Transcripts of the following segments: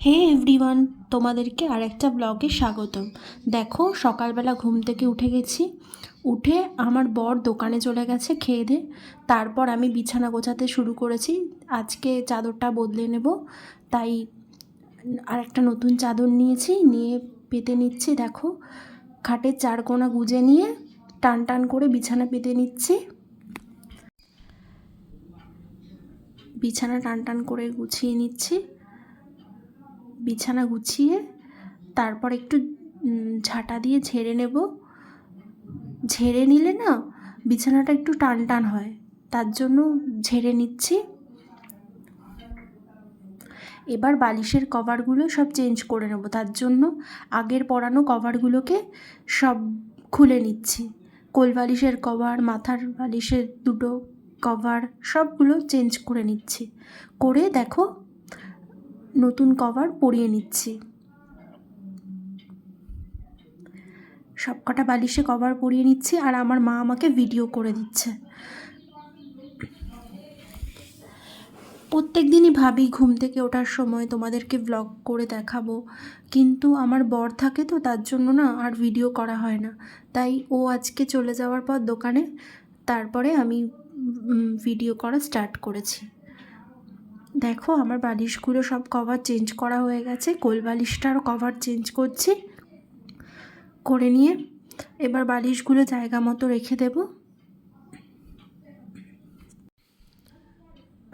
হে everyone, তোমাদেরকে আরেকটা ব্লগে স্বাগতম। দেখো, সকালবেলা ঘুম থেকে উঠে গেছি। উঠে আমার বর দোকানে চলে গেছে খেয়ে দিয়ে। তারপর আমি বিছানা গোছাতে শুরু করেছি। আজকে চাদরটা বদলে নেব, তাই আরেকটা নতুন চাদর নিয়ে পেতে নিচ্ছি। দেখো, খাটের চার কোণা গুজে নিয়ে টান টান করে বিছানা পেতে নিচ্ছি। বিছানা টান টান করে গুছিয়ে নিচ্ছি। বিছানা গুছিয়ে তারপর একটু ঝাঁটা দিয়ে ঝেড়ে নেব। ঝেড়ে নিলে না বিছানাটা একটু টান টান হয়, তার জন্য ঝেড়ে নিচ্ছি। এবার বালিশের কভারগুলো সব চেঞ্জ করে নেব, তার জন্য আগের পরানো কভারগুলোকে সব খুলে নিচ্ছি। কোল বালিশের কভার, মাথার বালিশের দুটো কভার সবগুলো চেঞ্জ করে নিচ্ছি। করে দেখো, নতুন কভার পরিয়ে নিচ্ছি। সব কটা বালিশে কভার পরিয়ে নিচ্ছি, আর আমার মা আমাকে ভিডিও করে দিচ্ছে। প্রত্যেক দিনই ভাবি ঘুম থেকে ওঠার সময় তোমাদেরকে ব্লগ করে দেখাবো, কিন্তু আমার বর থাকে তো, তার জন্য না আর ভিডিও করা হয় না। তাই ও আজকে চলে যাওয়ার পর দোকানে, তারপরে আমি ভিডিও করা স্টার্ট করেছি। দেখো, আমার বালিশগুলো সব কভার চেঞ্জ করা হয়ে গেছে। কোল বালিশটারও কভার চেঞ্জ করছি। করে নিয়ে এবার বালিশগুলো জায়গা মতো রেখে দেব।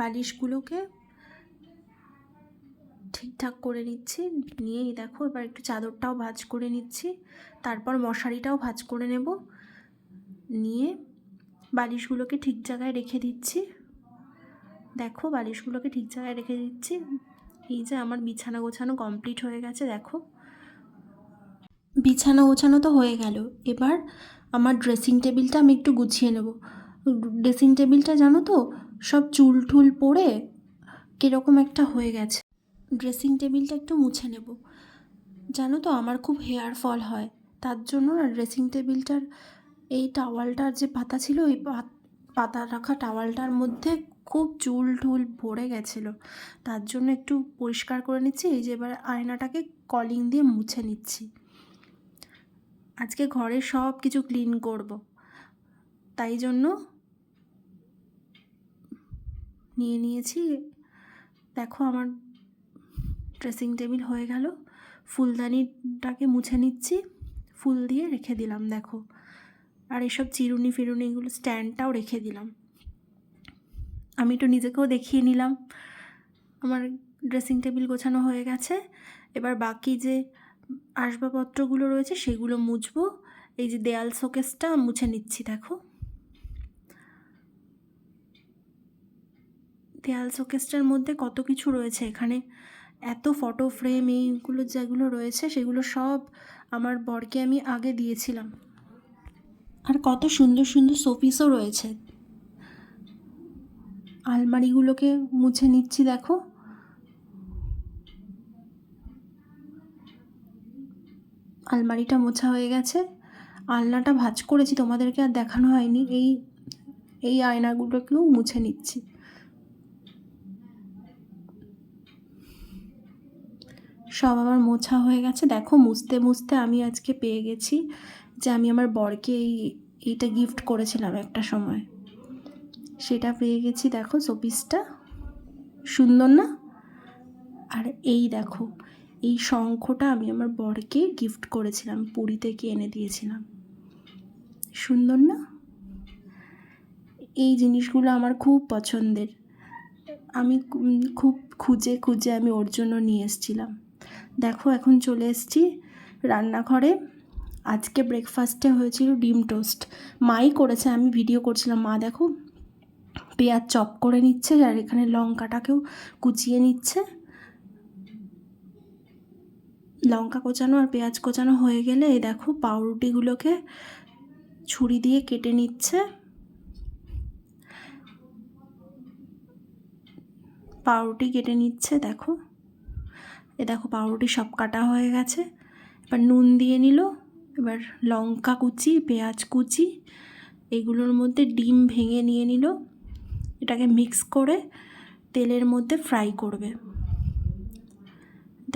বালিশগুলোকে ঠিকঠাক করে নিচ্ছি। নিয়েই দেখো, এবার একটু চাদরটাও ভাঁজ করে নিচ্ছি। তারপর মশারিটাও ভাঁজ করে নেব। নিয়ে বালিশগুলোকে ঠিক জায়গায় রেখে দিচ্ছি। দেখো, বালিশগুলোকে ঠিক জায়গায় রেখে দিচ্ছি। এই যে আমার বিছানা গোছানো কমপ্লিট হয়ে গেছে। দেখো, বিছানা গোছানো তো হয়ে গেল। এবার আমার ড্রেসিং টেবিলটা আমি একটু গুছিয়ে নেব। ড্রেসিং টেবিলটা জানো তো, সব চুল টুল পড়ে কীরকম একটা হয়ে গেছে। ড্রেসিং টেবিলটা একটু মুছে নেব। জানো তো, আমার খুব হেয়ার ফল হয়, তার জন্য না ড্রেসিং টেবিলটার এই টাওয়ালটার যে পাতা ছিল, ওই পাতা রাখা টাওয়ালটার মধ্যে খুব চুল টুল ভরে গেছিলো, তার জন্য একটু পরিষ্কার করে নিচ্ছি। এই যে এবার আয়নাটাকে কলিং দিয়ে মুছে নিচ্ছি। আজকে ঘরে সব কিছু ক্লিন করব, তাই জন্য নিয়েছি। দেখো, আমার ড্রেসিং টেবিল হয়ে গেল। ফুলদানিটাকে মুছে নিচ্ছি, ফুল দিয়ে রেখে দিলাম। দেখো, আর এসব চিরুনি ফিরুনি এগুলো স্ট্যান্ডটাও রেখে দিলাম। আমি একটু নিজেকেও দেখিয়ে নিলাম। আমার ড্রেসিং টেবিল গোছানো হয়ে গেছে। এবার বাকি যে আসবাবপত্রগুলো রয়েছে সেগুলো মুছবো। এই যে দেয়াল শোকেসটা মুছে নিচ্ছি। দেখো, দেয়াল শোকেসটার মধ্যে কত কিছু রয়েছে। এখানে এত ফটো ফ্রেম এইগুলো যেগুলো রয়েছে সেগুলো সব আমার বরকে আমি আগে দিয়েছিলাম। আর কত সুন্দর সুন্দর শোপিসও রয়েছে। আলমারিগুলোকে মুছে নিচ্ছি। দেখো, আলমারিটা মোছা হয়ে গেছে। আলনাটা ভাঁজ করেছি, তোমাদেরকে আর দেখানো হয়নি। এই আয়নাগুলোকেও মুছে নিচ্ছি। সব আমার মোছা হয়ে গেছে। দেখো, মুছতে মুছতে আমি আজকে পেয়ে গেছি যে আমি আমার বরকে এইটা গিফট করেছিলাম একটা সময়, সেটা পেয়ে গেছি। দেখো, শোপিসটা সুন্দর না? আর এই দেখো, এই শঙ্খটা আমি আমার বরকে গিফট করেছিলাম, পুরী থেকে এনে দিয়েছিলাম। সুন্দর না? এই জিনিসগুলো আমার খুব পছন্দের। আমি খুব খুঁজে খুঁজে আমি ওর জন্য নিয়ে এসেছিলাম। দেখো, এখন চলে এসেছি রান্নাঘরে। আজকে ব্রেকফাস্টে হয়েছিল ডিম টোস্ট। মাই করেছে, আমি ভিডিও করছিলাম। মা দেখো, পেঁয়াজ চপ করে নিচ্ছে, আর এখানে লঙ্কাটাকেও কুচিয়ে নিচ্ছে। লঙ্কা কোচানো আর পেঁয়াজ কোচানো হয়ে গেলে এই দেখো, পাউরুটিগুলোকে ছুরি দিয়ে কেটে নিচ্ছে। পাউরুটি কেটে নিচ্ছে। দেখো, দেখো, পাউরুটি সব কাটা হয়ে গেছে। এবার নুন দিয়ে নিল। এবার লঙ্কা কুচি, পেঁয়াজ কুচি, এগুলোর মধ্যে ডিম ভেঙে নিয়ে নিল। এটাকে মিক্স করে তেলের মধ্যে ফ্রাই করবে।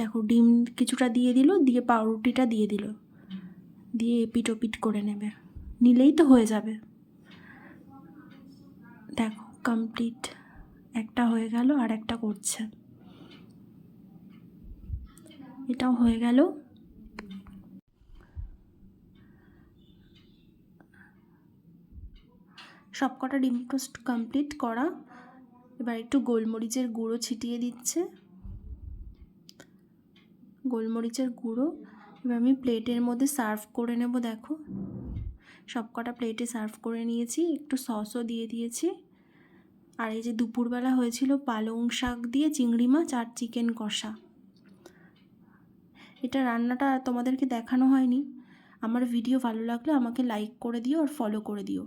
দেখো ডিম কিছুটা দিয়ে দিল, দিয়ে পাউরুটিটা দিয়ে দিল, দিয়ে এপিট ওপিট করে নেবে, নিলেই তো হয়ে যাবে। দেখো কমপ্লিট, একটা হয়ে গেল আর একটা করছে, এটাও হয়ে গেল। সব কটা ডিম টোস্ট কমপ্লিট করা। এবার একটু গোলমরিচের গুঁড়ো ছিটিয়ে দিচ্ছে, গোলমরিচের গুঁড়ো। এবার আমি প্লেটের মধ্যে সার্ভ করে নেব। দেখো সব কটা প্লেটে সার্ভ করে নিয়েছি, একটু সসও দিয়ে দিয়েছি। আর এই যে দুপুরবেলা হয়েছিল পালং শাক দিয়ে চিংড়ি মাছ আর চিকেন কষা। এটা রান্নাটা তোমাদেরকে দেখানো হয়নি। আমার ভিডিও ভালো লাগলে আমাকে লাইক করে দিও আর ফলো করে দিও।